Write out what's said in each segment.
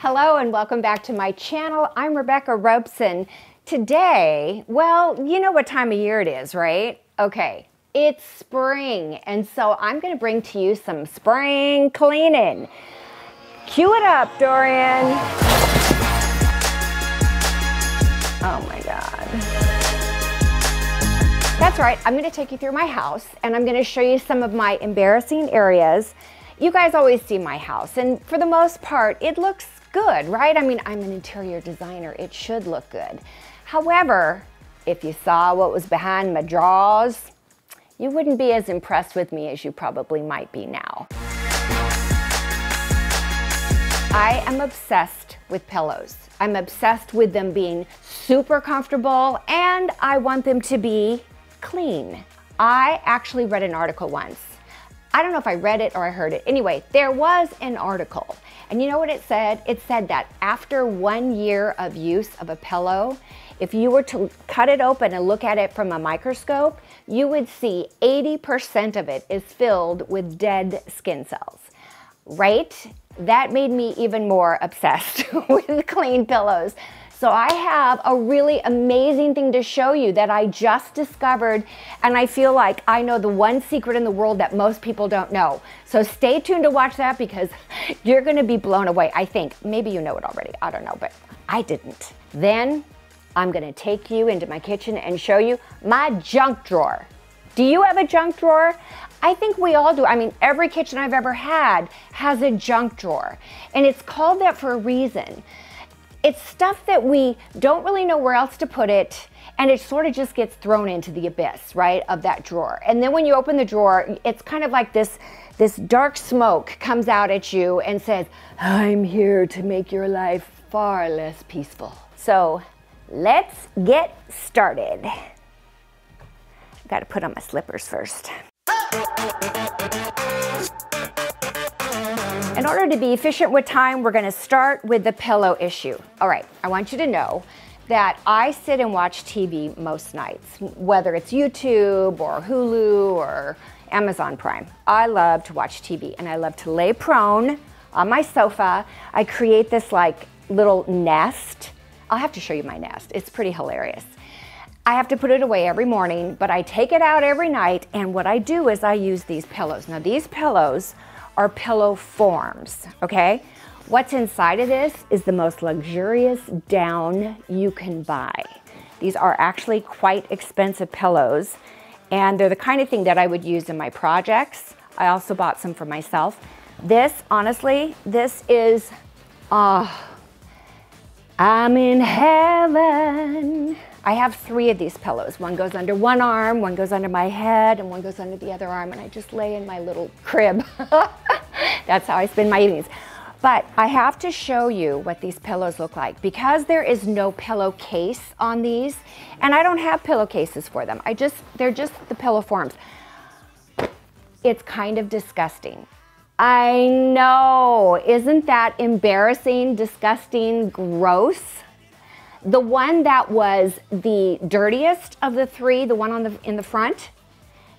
Hello and welcome back to my channel. I'm Rebecca Robeson. Today, well, you know what time of year it is, right? Okay, it's spring, and so I'm going to bring to you some spring cleaning. Cue it up, Dorian. Oh my God. That's right, I'm going to take you through my house and I'm going to show you some of my embarrassing areas. You guys always see my house, and for the most part, it looks good, right? I mean, I'm an interior designer. It should look good. However, if you saw what was behind my drawers, you wouldn't be as impressed with me as you probably might be now. I am obsessed with pillows. I'm obsessed with them being super comfortable, and I want them to be clean. I actually read an article once. I don't know if I read it or I heard it. Anyway, there was an article, and you know what it said? It said that after 1 year of use of a pillow, if you were to cut it open and look at it from a microscope, you would see 80% of it is filled with dead skin cells, right? That made me even more obsessed with clean pillows. So I have a really amazing thing to show you that I just discovered, and I feel like I know the one secret in the world that most people don't know. So stay tuned to watch that because you're gonna be blown away, I think. Maybe you know it already, I don't know, but I didn't. Then I'm gonna take you into my kitchen and show you my junk drawer. Do you have a junk drawer? I think we all do. I mean, every kitchen I've ever had has a junk drawer, and it's called that for a reason. It's stuff that we don't really know where else to put it, and it sort of just gets thrown into the abyss, right, of that drawer. And then when you open the drawer, it's kind of like this dark smoke comes out at you and says, I'm here to make your life far less peaceful. So let's get started. I've got to put on my slippers first. In order to be efficient with time, we're going to start with the pillow issue. All right, I want you to know that I sit and watch TV most nights, whether it's YouTube or Hulu or Amazon Prime. I love to watch TV, and I love to lay prone on my sofa. I create this like little nest. I'll have to show you my nest. It's pretty hilarious. I have to put it away every morning, but I take it out every night, and what I do is I use these pillows. Now, these pillows are pillow forms, okay? What's inside of this is the most luxurious down you can buy. These are actually quite expensive pillows, and they're the kind of thing that I would use in my projects. I also bought some for myself. This, honestly, this is, I'm in heaven. I have 3 of these pillows. One goes under one arm, one goes under my head, and one goes under the other arm, and I just lay in my little crib. That's how I spend my evenings. But I have to show you what these pillows look like because there is no pillowcase on these, and I don't have pillowcases for them. They're just the pillow forms. It's kind of disgusting. I know, isn't that embarrassing, disgusting, gross? The one that was the dirtiest of the 3, the one in the front,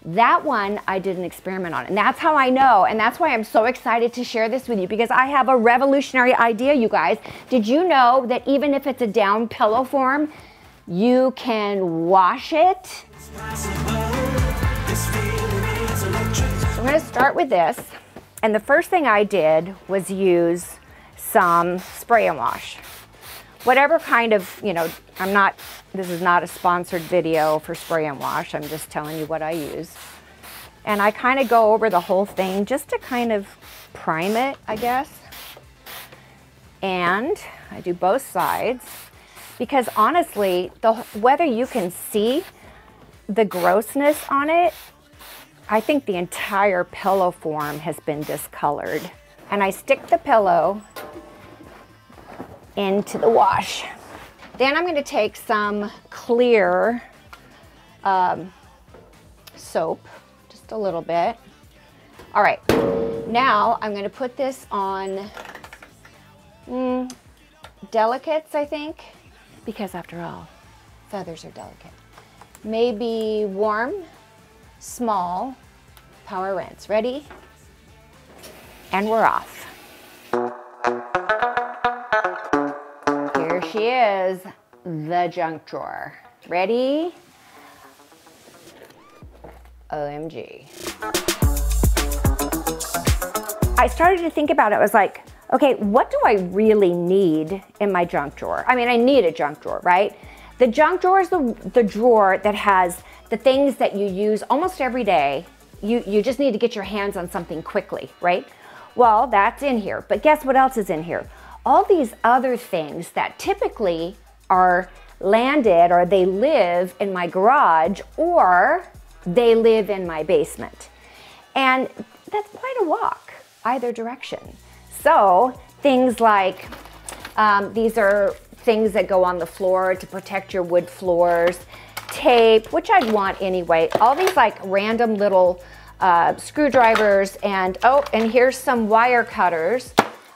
that one I did an experiment on. And that's how I know, and that's why I'm so excited to share this with you, because I have a revolutionary idea, you guys. Did you know that even if it's a down pillow form, you can wash it? So I'm gonna start with this. And the first thing I did was use some spray and wash. Whatever kind of, you know, this is not a sponsored video for spray and wash. I'm just telling you what I use. And I kind of go over the whole thing just to kind of prime it, I guess. And I do both sides because honestly, whether you can see the grossness on it, I think the entire pillow form has been discolored. And I stick the pillow into the wash. Then I'm going to take some clear soap, just a little bit. All right, now I'm going to put this on delicates, I think, because after all, feathers are delicate. Maybe warm, small, power rinse. Ready? And we're off. she is, the junk drawer. Ready? OMG. I started to think about it. I was like, okay, what do I really need in my junk drawer? I mean, I need a junk drawer, right? The junk drawer is the drawer that has the things that you use almost every day. You just need to get your hands on something quickly, right? Well, that's in here, but guess what else is in here? All these other things that typically are landed or they live in my garage or they live in my basement. And that's quite a walk, either direction. So things like, these are things that go on the floor to protect your wood floors, tape, which I'd want anyway, all these like random little screwdrivers, and oh, and here's some wire cutters.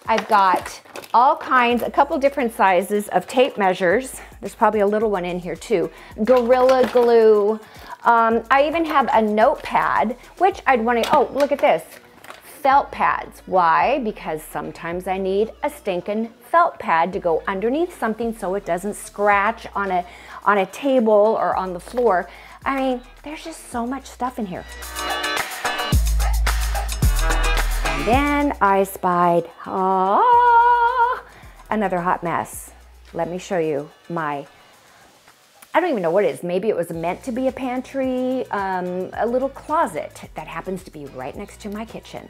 I've got all kinds, a couple different sizes of tape measures. There's probably a little one in here too. Gorilla Glue. I even have a notepad, which I'd want to, oh, look at this. Felt pads. Why? Because sometimes I need a stinking felt pad to go underneath something so it doesn't scratch on a table or on the floor. I mean, there's just so much stuff in here. And then I spied, another hot mess. Let me show you my, I don't even know what it is. Maybe it was meant to be a pantry, a little closet that happens to be right next to my kitchen.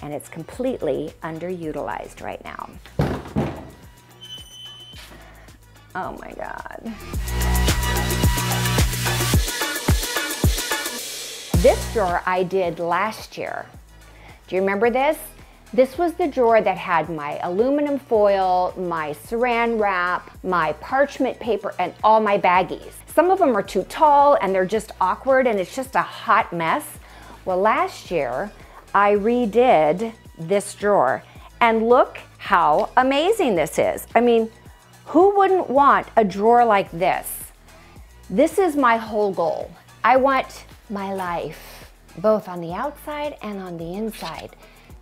And it's completely underutilized right now. Oh my God. This drawer I did last year. Do you remember this? This was the drawer that had my aluminum foil, my saran wrap, my parchment paper, and all my baggies. Some of them are too tall and they're just awkward and it's just a hot mess. Well, last year, I redid this drawer and look how amazing this is. I mean, who wouldn't want a drawer like this? This is my whole goal. I want my life, both on the outside and on the inside,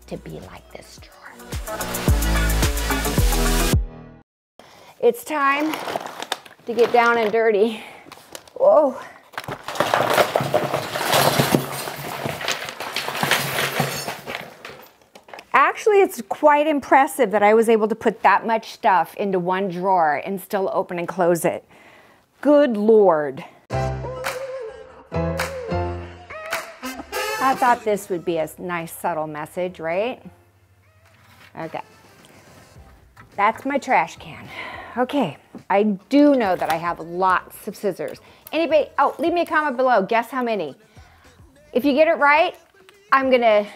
to be like this drawer. It's time to get down and dirty. Whoa. Actually, it's quite impressive that I was able to put that much stuff into one drawer and still open and close it. Good Lord. I thought this would be a nice subtle message, right? Okay. That's my trash can. Okay, I do know that I have lots of scissors. Anybody, oh, leave me a comment below. Guess how many? If you get it right, I'm gonna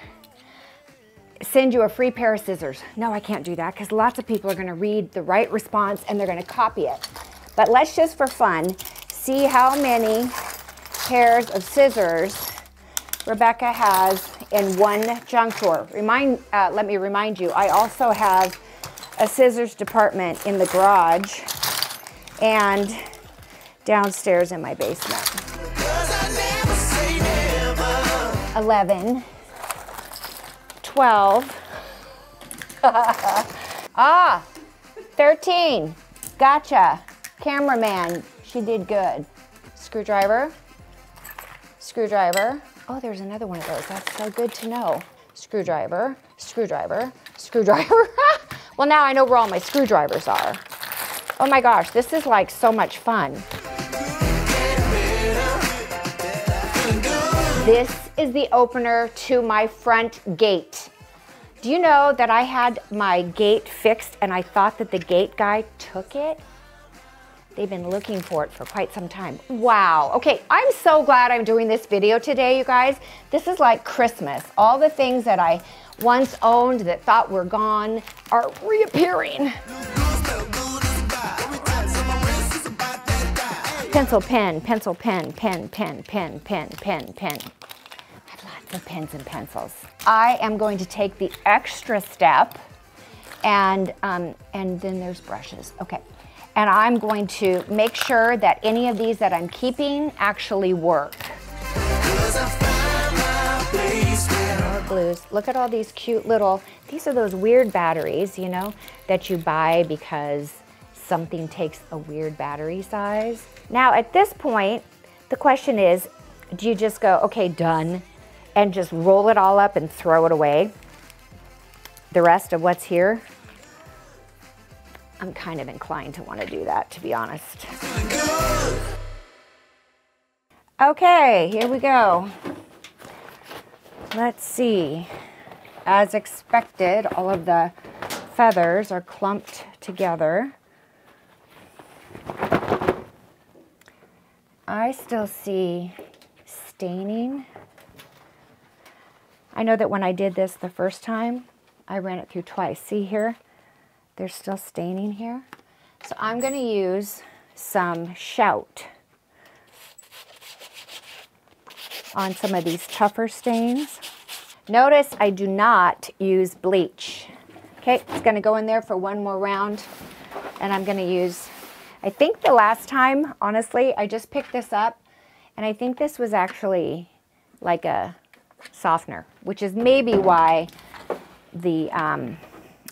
send you a free pair of scissors. No, I can't do that because lots of people are gonna read the right response and they're gonna copy it. But let's just for fun, see how many pairs of scissors Rebecca has in one junk drawer. Let me remind you, I also have a scissors department in the garage and downstairs in my basement. 11, 12, 13, gotcha. Cameraman, she did good. Screwdriver, screwdriver. Oh, there's another one of those. That's so good to know. Screwdriver, screwdriver, screwdriver. Well, now I know where all my screwdrivers are. Oh my gosh, this is like so much fun. This is the opener to my front gate. Do you know that I had my gate fixed and I thought that the gate guy took it? They've been looking for it for quite some time. Wow. Okay, I'm so glad I'm doing this video today, you guys. This is like Christmas. All the things that I once owned that thought were gone are reappearing. Pencil, pen, pencil, pen, pen, pen, pen, pen, pen, pen. I have lots of pens and pencils. I am going to take the extra step and then there's brushes. Okay. And I'm going to make sure that any of these that I'm keeping actually work. More glues. Look at all these cute little, these are those weird batteries, you know, that you buy because something takes a weird battery size. Now at this point, the question is, do you just go, okay, done, and just roll it all up and throw it away? The rest of what's here, I'm kind of inclined to want to do that, to be honest. Okay, here we go. Let's see. As expected, all of the feathers are clumped together. I still see staining. I know that when I did this the first time, I ran it through twice. See here? There's still staining here. So I'm going to use some Shout on some of these tougher stains. Notice I do not use bleach. Okay, it's going to go in there for one more round, and I'm going to use, I think the last time, honestly, I just picked this up, and I think this was actually like a softener, which is maybe why the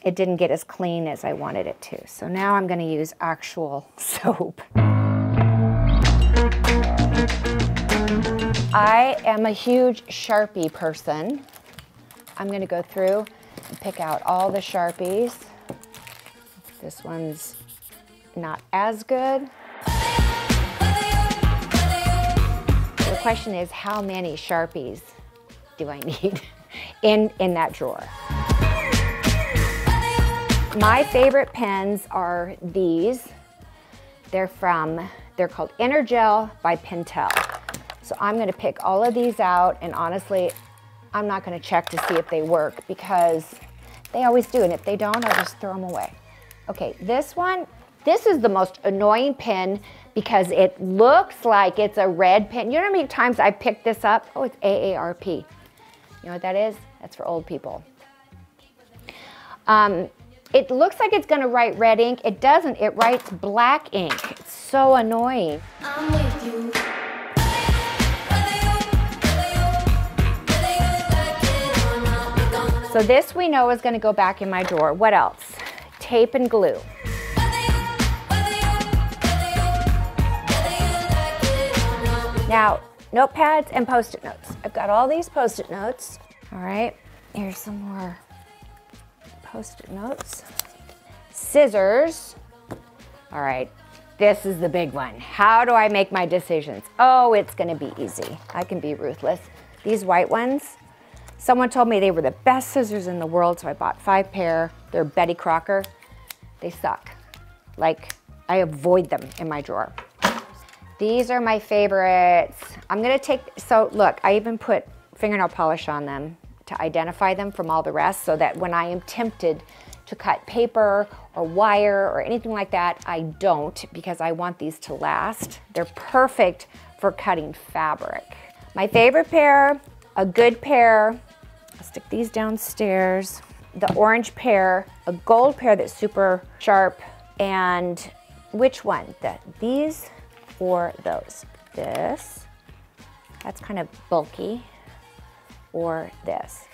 it didn't get as clean as I wanted it to. So now I'm going to use actual soap. I am a huge Sharpie person. I'm going to go through and pick out all the Sharpies. This one's not as good. The question is, how many Sharpies do I need in that drawer? My favorite pens are these. They're called Energel by Pentel. So I'm going to pick all of these out, and honestly, I'm not going to check to see if they work because they always do, and if they don't, I'll just throw them away. Okay, this one, this is the most annoying pen because it looks like it's a red pen. You know how many times I picked this up? Oh, it's AARP. You know what that is? That's for old people. It looks like it's going to write red ink. It doesn't. It writes black ink. It's so annoying. I'm with you. So this we know is going to go back in my drawer. What else? Tape and glue. Now, notepads and Post-it notes. I've got all these Post-it notes. All right, here's some more Post-it notes. Scissors. All right, this is the big one. How do I make my decisions? Oh, it's going to be easy. I can be ruthless. These white ones, someone told me they were the best scissors in the world, so I bought 5 pair. They're Betty Crocker. They suck. Like, I avoid them in my drawer. These are my favorites. I'm gonna take, so look, I even put fingernail polish on them to identify them from all the rest so that when I am tempted to cut paper or wire or anything like that, I don't, because I want these to last. They're perfect for cutting fabric. My favorite pair, a good pair, I'll stick these downstairs. The orange pair, a gold pair that's super sharp, and which one? These or those? This, that's kind of bulky, or this.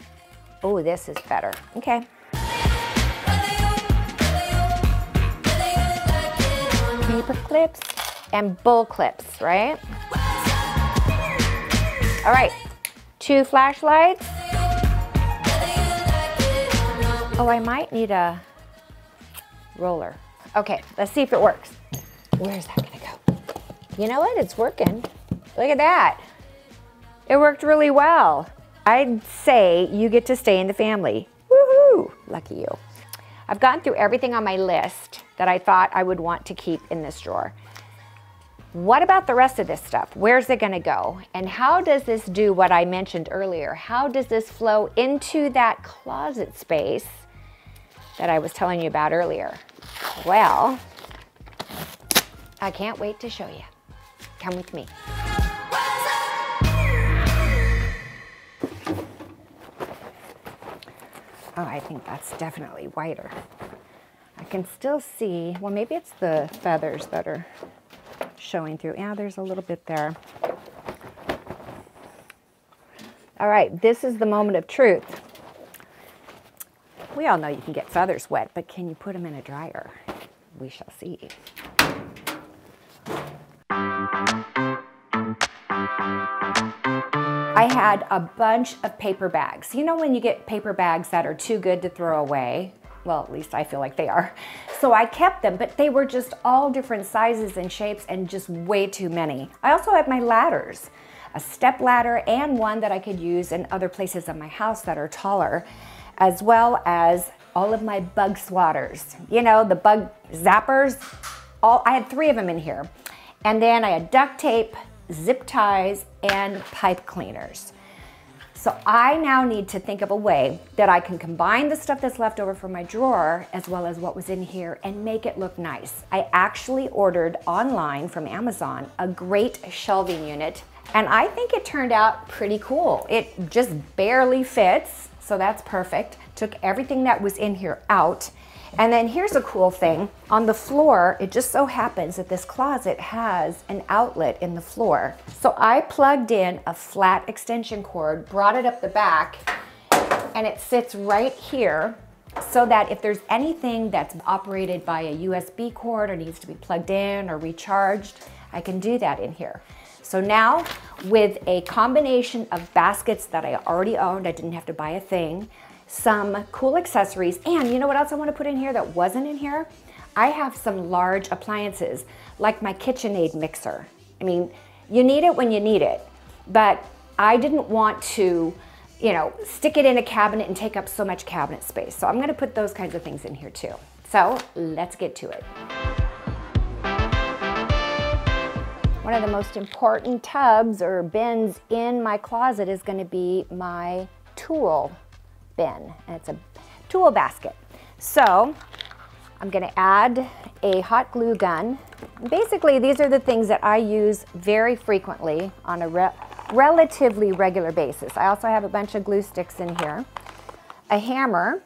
Oh, this is better. Okay. Paper clips and bull clips, right? All right, 2 flashlights. Oh, I might need a roller. Okay, let's see if it works. Where's that gonna go? You know what, it's working. Look at that. It worked really well. I'd say you get to stay in the family. Woohoo, lucky you. I've gone through everything on my list that I thought I would want to keep in this drawer. What about the rest of this stuff? Where's it gonna go? And how does this do what I mentioned earlier? How does this flow into that closet space that I was telling you about earlier? Well, I can't wait to show you. Come with me. Oh, I think that's definitely whiter. I can still see, well, maybe it's the feathers that are showing through. Yeah, there's a little bit there. All right, this is the moment of truth. We all know you can get feathers wet, but can you put them in a dryer? We shall see. I had a bunch of paper bags. You know when you get paper bags that are too good to throw away? Well, at least I feel like they are. So I kept them, but they were just all different sizes and shapes and just way too many. I also had my ladders, a step ladder and one that I could use in other places of my house that are taller, as well as all of my bug swatters. You know, the bug zappers. I had 3 of them in here. And then I had duct tape, zip ties, and pipe cleaners. So I now need to think of a way that I can combine the stuff that's left over from my drawer as well as what was in here and make it look nice. I actually ordered online from Amazon a great shelving unit, and I think it turned out pretty cool. It just barely fits, so that's perfect. Took everything that was in here out. And then here's a cool thing. On the floor, it just so happens that this closet has an outlet in the floor. So I plugged in a flat extension cord, brought it up the back, and it sits right here so that if there's anything that's operated by a USB cord or needs to be plugged in or recharged, I can do that in here. So now with a combination of baskets that I already owned, I didn't have to buy a thing, some cool accessories, and you know what else I want to put in here that wasn't in here? I have some large appliances, like my KitchenAid mixer. I mean, you need it when you need it, but I didn't want to, you know, stick it in a cabinet and take up so much cabinet space. So I'm going to put those kinds of things in here too. So let's get to it. One of the most important tubs or bins in my closet is going to be my tool bin, and it's a tool basket. So I'm going to add a hot glue gun. Basically, these are the things that I use very frequently on a relatively regular basis. I also have a bunch of glue sticks in here. A hammer.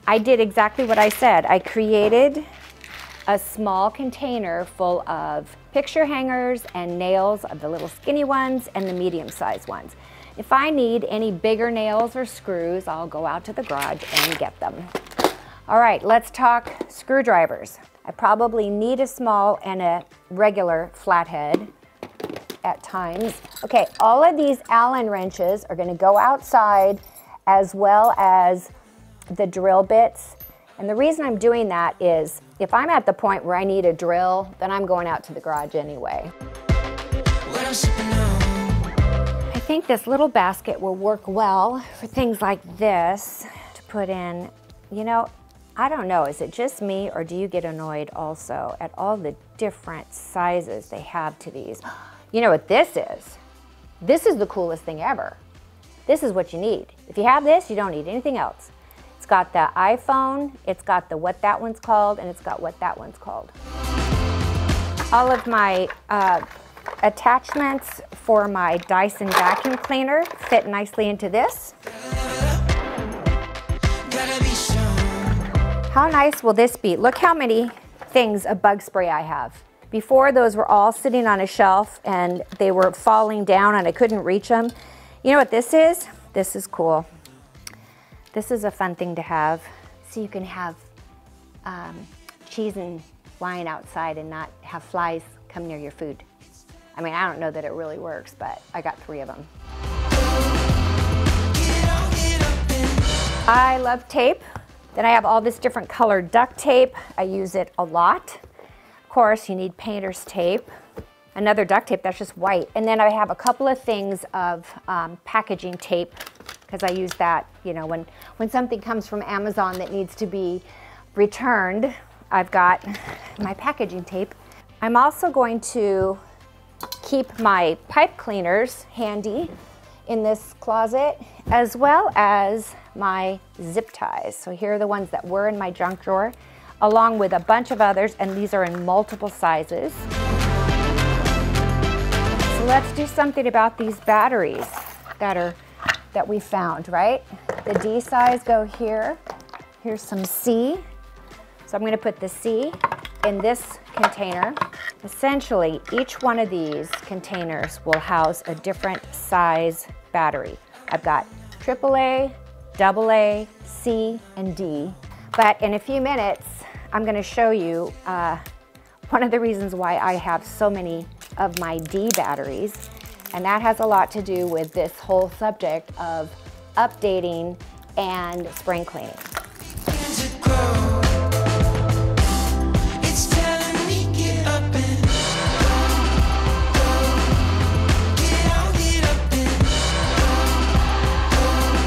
I did exactly what I said. I created a small container full of picture hangers and nails, of the little skinny ones and the medium-sized ones. If I need any bigger nails or screws, I'll go out to the garage and get them. All right, let's talk screwdrivers. I probably need a small and a regular flathead at times. Okay, all of these Allen wrenches are gonna go outside, as well as the drill bits. And the reason I'm doing that is if I'm at the point where I need a drill, then I'm going out to the garage anyway. I think this little basket will work well for things like this to put in. You know, I don't know, is it just me or do you get annoyed also at all the different sizes they have to these? You know what this is? This is the coolest thing ever. This is what you need. If you have this, you don't need anything else. It's got the iPhone, it's got the what that one's called, and it's got what that one's called. All of my attachments for my Dyson vacuum cleaner fit nicely into this. How nice will this be? Look how many things of bug spray I have. Before, those were all sitting on a shelf and they were falling down and I couldn't reach them. You know what this is? This is cool. This is a fun thing to have. So you can have cheese and wine outside and not have flies come near your food. I mean, I don't know that it really works, but I got 3 of them. I love tape. Then I have all this different colored duct tape. I use it a lot. Of course, you need painter's tape. Another duct tape that's just white. And then I have a couple of things of packaging tape, because I use that, you know, when something comes from Amazon that needs to be returned, I've got my packaging tape. I'm also going to keep my pipe cleaners handy in this closet, as well as my zip ties. So here are the ones that were in my junk drawer, along with a bunch of others, and these are in multiple sizes. So let's do something about these batteries that we found, right? The D size go here. Here's some C. So I'm gonna put the C in this container. Essentially, each one of these containers will house a different size battery. I've got AAA, AA, C, and D. But in a few minutes, I'm gonna show you one of the reasons why I have so many of my D batteries, and that has a lot to do with this whole subject of updating and spring cleaning.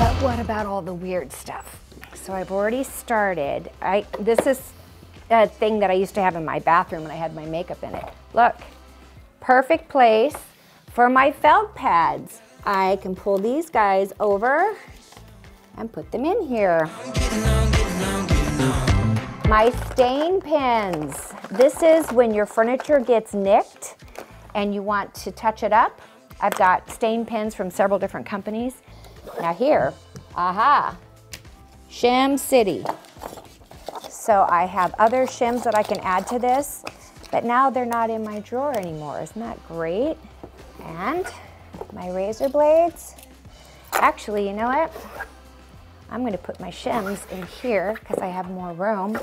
But what about all the weird stuff? So I've already started. This is a thing that I used to have in my bathroom when I had my makeup in it. Look, perfect place for my felt pads. I can pull these guys over and put them in here. My stain pins. This is when your furniture gets nicked and you want to touch it up. I've got stain pins from several different companies. Now here, aha, Shim City. So I have other shims that I can add to this, but now they're not in my drawer anymore. Isn't that great? And my razor blades. Actually, you know what? I'm gonna put my shims in here because I have more room,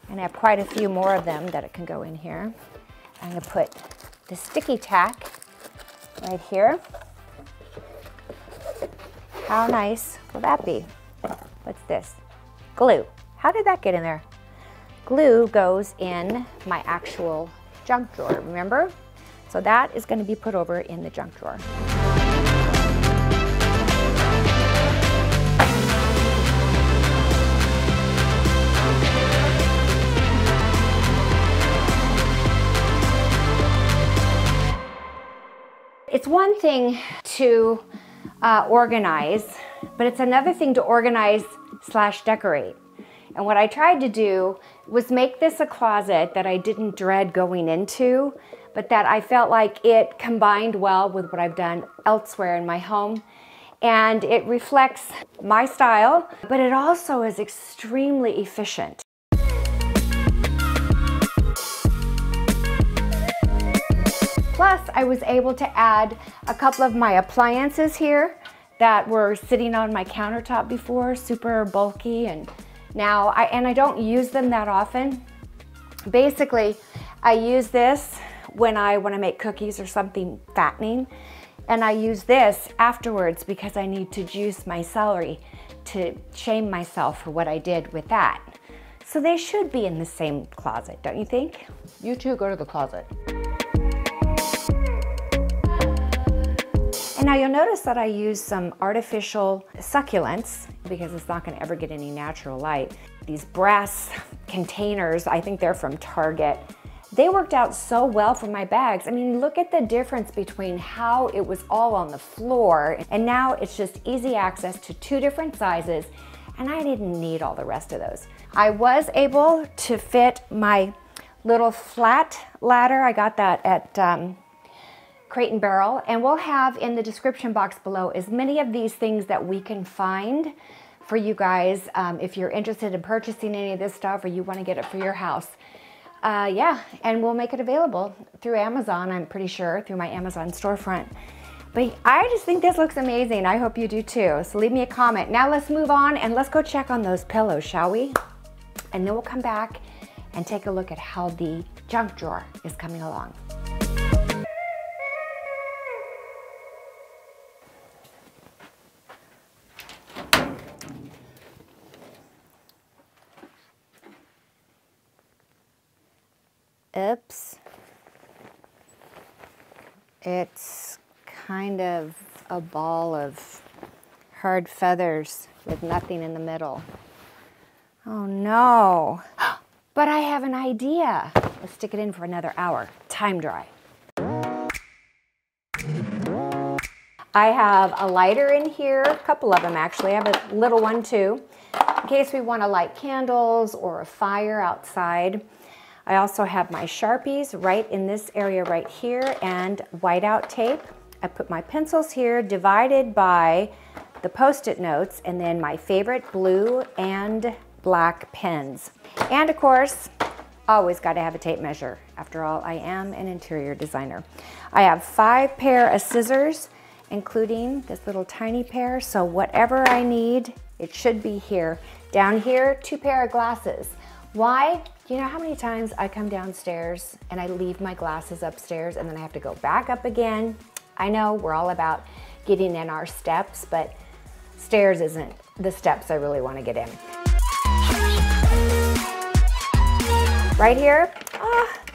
and I have quite a few more of them that it can go in here. I'm gonna put the sticky tack right here. How nice will that be? What's this? Glue. How did that get in there? Glue goes in my actual junk drawer, remember? So that is going to be put over in the junk drawer. It's one thing to organize, but it's another thing to organize / decorate. And what I tried to do was make this a closet that I didn't dread going into, but that I felt like it combined well with what I've done elsewhere in my home. And it reflects my style, but it also is extremely efficient. Plus, I was able to add a couple of my appliances here that were sitting on my countertop before, super bulky, and now I don't use them that often. Basically, I use this when I want to make cookies or something fattening, and I use this afterwards because I need to juice my celery to shame myself for what I did with that. So they should be in the same closet, don't you think? You two go to the closet. And now you'll notice that I use some artificial succulents because it's not going to ever get any natural light. These brass containers, I think they're from Target. They worked out so well for my bags. I mean, look at the difference between how it was all on the floor and now it's just easy access to 2 different sizes, and I didn't need all the rest of those. I was able to fit my little flat ladder. I got that at Crate & Barrel, and we'll have in the description box below as many of these things that we can find for you guys if you're interested in purchasing any of this stuff or you want to get it for your house. Yeah, and we'll make it available through Amazon, I'm pretty sure, through my Amazon storefront. But I just think this looks amazing. I hope you do too. So leave me a comment. Now let's move on and let's go check on those pillows, shall we? And then we'll come back and take a look at how the junk drawer is coming along. Oops. It's kind of a ball of hard feathers with nothing in the middle. Oh no. But I have an idea. Let's stick it in for another hour. Time dry. I have a lighter in here, a couple of them actually. I have a little one too, in case we want to light candles or a fire outside. I also have my Sharpies right in this area right here and whiteout tape. I put my pencils here divided by the Post-it notes and then my favorite blue and black pens. And of course, always got to have a tape measure. After all, I am an interior designer. I have 5 pair of scissors, including this little tiny pair. So whatever I need, it should be here. Down here, 2 pair of glasses. Why? You know how many times I come downstairs and I leave my glasses upstairs and then I have to go back up again? I know we're all about getting in our steps, but stairs isn't the steps I really want to get in. Right here,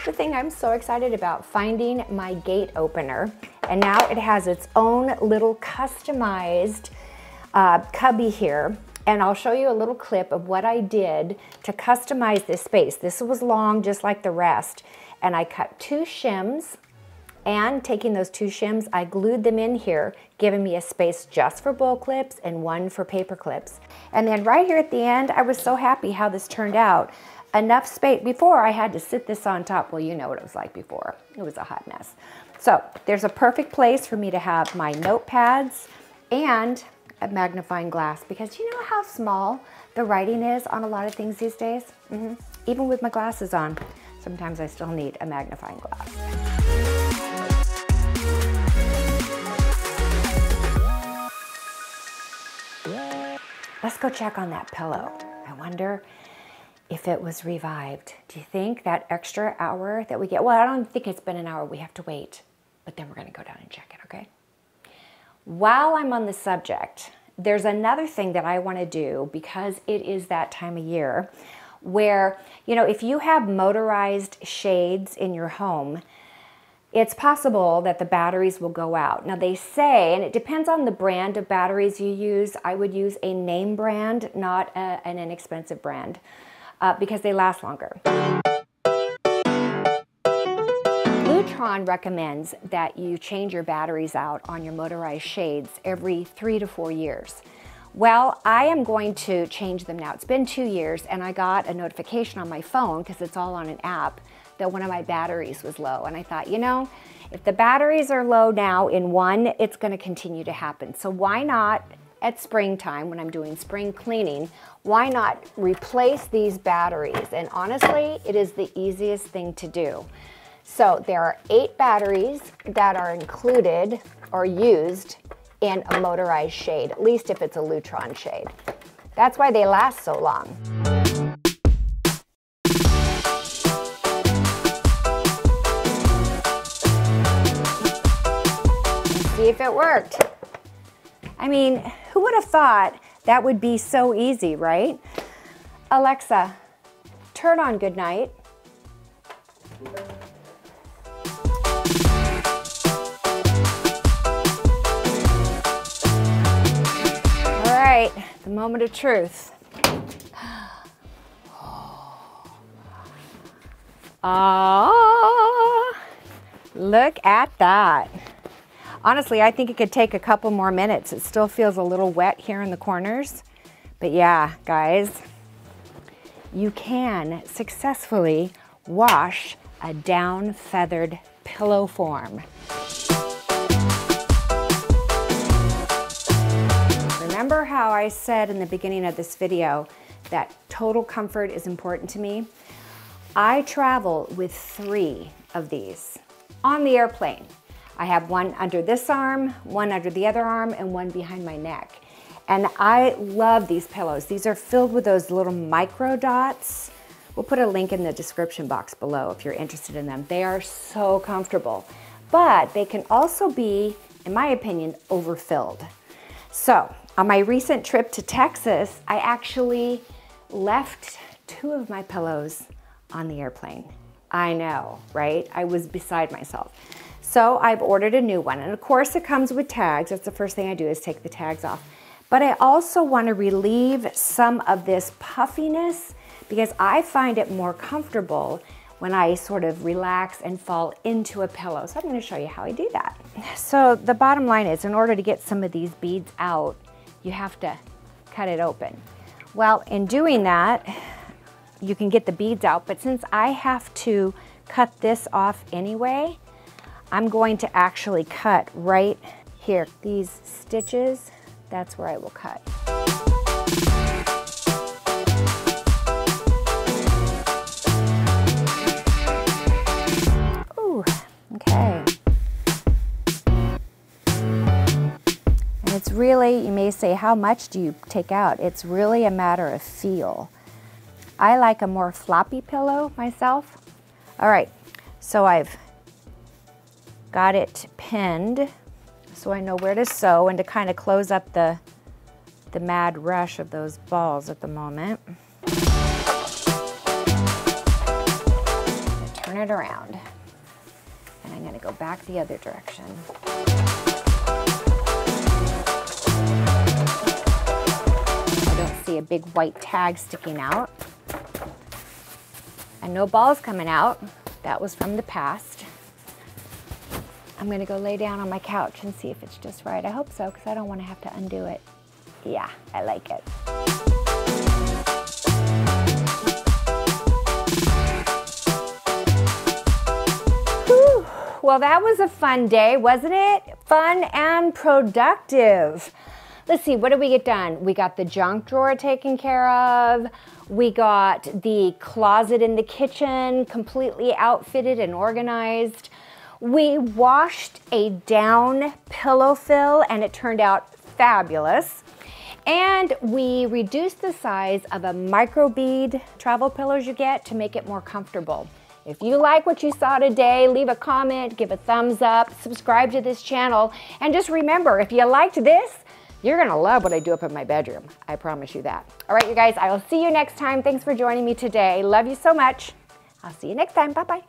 the thing I'm so excited about, finding my gate opener. And now it has its own little customized cubby here. And I'll show you a little clip of what I did to customize this space. This was long, just like the rest. And I cut 2 shims, and taking those 2 shims, I glued them in here, giving me a space just for bowl clips and 1 for paper clips. And then right here at the end, I was so happy how this turned out. Enough space. Before I had to sit this on top. Well, you know what it was like before. It was a hot mess. So there's a perfect place for me to have my notepads and a magnifying glass, because you know how small the writing is on a lot of things these days? Even with my glasses on, sometimes I still need a magnifying glass. Let's go check on that pillow. I wonder if it was revived. Do you think that extra hour that we get? Well, I don't think it's been an hour. We have to wait, but then we're going to go down and check it, okay? While I'm on the subject, there's another thing that I want to do, because it is that time of year where, you know, if you have motorized shades in your home, it's possible that the batteries will go out. Now they say, and it depends on the brand of batteries you use, I would use a name brand, not an inexpensive brand, because they last longer. Lutron recommends that you change your batteries out on your motorized shades every 3 to 4 years. Well, I am going to change them now. It's been 2 years, and I got a notification on my phone, because it's all on an app, that one of my batteries was low. And I thought, you know, if the batteries are low now in one, it's going to continue to happen. So why not, at springtime, when I'm doing spring cleaning, why not replace these batteries? And honestly, it is the easiest thing to do. So there are 8 batteries that are included or used in a motorized shade, at least if it's a Lutron shade. That's why they last so long. See if it worked. I mean, who would have thought that would be so easy, right? Alexa, turn on Good Night. All right, the moment of truth. Oh, look at that. Honestly, I think it could take a couple more minutes. It still feels a little wet here in the corners. But yeah, guys, you can successfully wash a down feathered pillow form. Remember how I said in the beginning of this video that total comfort is important to me? I travel with 3 of these on the airplane. I have one under this arm, one under the other arm, and one behind my neck. And I love these pillows. These are filled with those little micro dots. We'll put a link in the description box below if you're interested in them. They are so comfortable, but they can also be, in my opinion, overfilled. So on my recent trip to Texas, I actually left 2 of my pillows on the airplane. I know, right? I was beside myself. So I've ordered a new one, and of course it comes with tags. That's the first thing I do, is take the tags off. But I also want to relieve some of this puffiness, because I find it more comfortable when I sort of relax and fall into a pillow. So I'm going to show you how I do that. So the bottom line is, in order to get some of these beads out, you have to cut it open. Well, in doing that, you can get the beads out, but since I have to cut this off anyway, I'm going to actually cut right here. These stitches, that's where I will cut. Ooh, okay. And it's really, you may say, how much do you take out? It's really a matter of feel. I like a more floppy pillow myself. All right, so I've got it pinned so I know where to sew and to kind of close up the mad rush of those balls at the moment. Turn it around. And I'm gonna go back the other direction. I don't see a big white tag sticking out. And no balls coming out. That was from the past. I'm gonna go lay down on my couch and see if it's just right. I hope so, because I don't wanna have to undo it. Yeah, I like it. Whew. Well, that was a fun day, wasn't it? Fun and productive. Let's see, what did we get done? We got the junk drawer taken care of. We got the closet in the kitchen completely outfitted and organized. We washed a down pillow fill and it turned out fabulous. And we reduced the size of a microbead travel pillows you get to make it more comfortable. If you like what you saw today, leave a comment, give a thumbs up, subscribe to this channel, and just remember, if you liked this, you're gonna love what I do up in my bedroom. I promise you that. All right, you guys, I will see you next time. Thanks for joining me today. Love you so much. I'll see you next time. Bye-bye.